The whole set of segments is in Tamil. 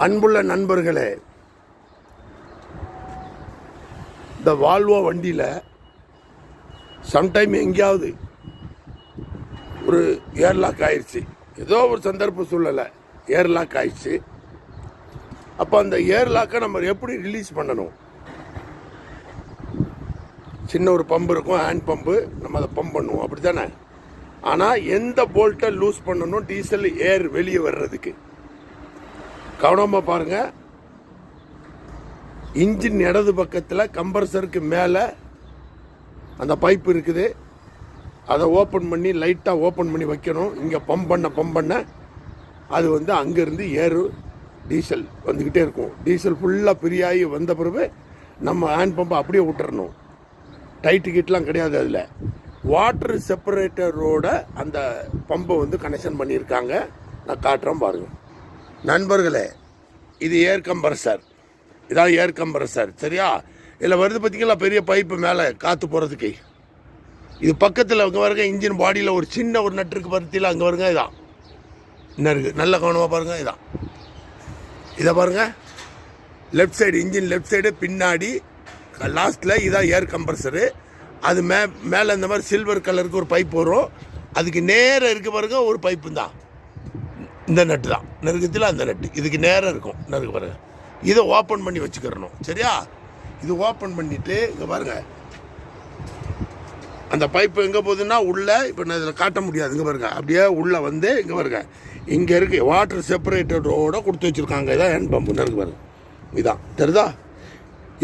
அன்புள்ள நண்பர்களே, இந்த வால்வோ வண்டியில் சம்டைம் எங்கேயாவது ஒரு ஏர்லாக் ஆயிடுச்சு, ஏதோ ஒரு சந்தர்ப்ப சூழ்நிலை ஏர்லாக் ஆயிடுச்சு. அப்போ அந்த ஏர்லாக்கை நம்ம எப்படி ரிலீஸ் பண்ணணும்? சின்ன ஒரு பம்பு இருக்கும், ஹேண்ட் பம்பு, நம்ம அதை பம்ப் பண்ணுவோம், அப்படி தானே? ஆனால் எந்த போல்ட்டை லூஸ் பண்ணணும் டீசல் ஏர் வெளியே வர்றதுக்கு? கவனமாக பாருங்கள். இன்ஜின் இடது பக்கத்தில் கம்ப்ரஸருக்கு மேலே அந்த பைப்பு இருக்குது, அதை ஓப்பன் பண்ணி லைட்டாக ஓப்பன் பண்ணி வைக்கணும். இங்கே பம்ப் பண்ண அது அங்கேருந்து ஏர் டீசல் வந்துக்கிட்டே இருக்கும். டீசல் ஃபுல்லாக ஃப்ரீயாகி வந்த பிறகு நம்ம ஹேண்ட் பம்பை அப்படியே விட்டுறணும். டைட்டு கிட்லாம் கிடையாது. அதில் வாட்டர் செப்பரேட்டரோட அந்த பம்பை கனெக்ஷன் பண்ணியிருக்காங்க. நான் காட்டுறேன் பாருங்கள் நண்பர்களே. இது ஏர் கம்ப்ரஸர், இதான் ஏர் கம்ப்ரஸர், சரியா? இதில் வருது பார்த்தீங்களா பெரிய பைப்பு மேலே காற்று போகிறதுக்கு. இது பக்கத்தில் அங்கே வருங்க இன்ஜின் பாடியில் ஒரு சின்ன ஒரு நட்டு இருக்குது பருத்தியில், அங்கே வருங்க. இதான் என்ன இருக்குது, நல்ல கவனமாக பாருங்கள். இதான் இதை பாருங்கள், left side engine left side பின்னாடி லாஸ்ட்டில் இதான் ஏர் கம்ப்ரஸரு. அது மேலே இந்த மாதிரி சில்வர் கலருக்கு ஒரு பைப் வரும், அதுக்கு நேராக இருக்க பாருங்க ஒரு பைப்பு தான். இந்த நட்டு தான் நெருக்கத்தில் அந்த நட்டு இதுக்கு நேராக இருக்கும். நெருக்க பாருங்க, இதை ஓப்பன் பண்ணி வச்சுக்கிறணும், சரியா? இது ஓப்பன் பண்ணிவிட்டு இங்கே பாருங்கள், அந்த பைப்பு எங்கே போகுதுன்னா உள்ளே, இப்போ நான் இதில் காட்ட முடியாது, இங்கே பாருங்க, அப்படியே உள்ளே இங்கே பாருங்க, இங்கே இருக்கு வாட்டர் செப்பரேட்டரோட கொடுத்து வச்சுருக்காங்க. இதான் ஹேண்ட் பம்பு, நெருக்கு பாருங்க. இதான் தெரியுதா?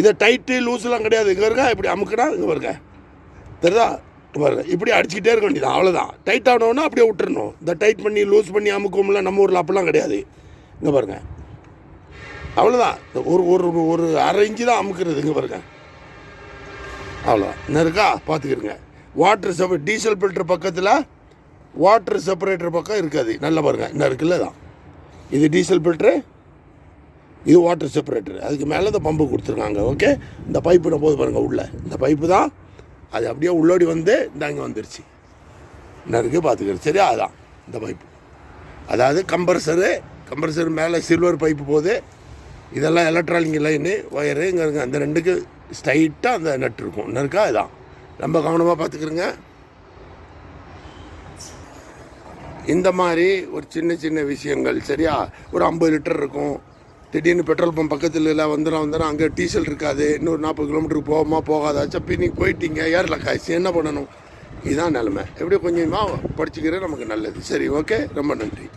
இதை டைட்டு லூஸ்லாம் கிடையாது. இங்கே இருக்கா இப்படி அமுக்குனா இங்கே பாருங்க, தெரியுதா? பாருங்க, இப்படி அடிச்சுக்கிட்டே இருக்க வேண்டியதான், அவ்வளோதான். டைட் ஆனோன்னா அப்படியே விட்டுறணும். இந்த டைட் பண்ணி லூஸ் பண்ணி அமுக்கும்ல, நம்ம ஊரில் அப்பெல்லாம் கிடையாது. இங்கே பாருங்க, அவ்வளோதான். ஒரு ஒரு ஒரு அரை இன்ச்சு தான் அமுக்குறது. இங்கே பாருங்க, அவ்வளோதான். என்ன இருக்கா பார்த்துக்கிறங்க. வாட்டர் டீசல் ஃபில்டர் பக்கத்தில் வாட்டர் செப்பரேட்டர் பக்கம் இருக்காது. நல்லா பாருங்கள், என்ன இருக்குல்ல, தான் இது டீசல் ஃபில்ட்ரு, இது வாட்டர் செப்பரேட்டர். அதுக்கு மேலே இந்த பம்பு கொடுத்துருக்காங்க. ஓகே, இந்த பைப்பு போது பாருங்கள் உள்ள, இந்த பைப்பு தான் அது அப்படியே உள்ளோடி இந்த அங்கே வந்துருச்சு. என்ன இருக்குது பார்த்துக்கிறது, சரியா? அதுதான் இந்த பைப்பு, அதாவது கம்ப்ரஸரு மேலே சில்வர் பைப்பு போகுது. இதெல்லாம் எலக்ட்ரானிக் லைனு ஒயரு இங்கே இருக்குது. அந்த ரெண்டுக்கு ஸ்ட்ரைட்டாக அந்த நட்டு இருக்கும். என்ன இருக்கா? இதுதான். ரொம்ப கவனமாக பார்த்துக்கிறங்க. இந்த மாதிரி ஒரு சின்ன சின்ன விஷயங்கள், சரியா? ஒரு 50 லிட்டர் இருக்கும், திடீர்னு பெட்ரோல் பம்ப் பக்கத்தில் இல்லை வந்துடும், அங்கே டீசல் இருக்காது, இன்னொரு 40 கிலோமீட்டருக்கு போகாமா போகாதா, சப்பி நீங்கள் போயிட்டீங்க, ஏரில் காய்ச்சி என்ன பண்ணணும்? இதுதான் நிலமை. எப்படியோ கொஞ்சமாக படிச்சுக்கிறது நமக்கு நல்லது. சரி, ஓகே, ரொம்ப நன்றி.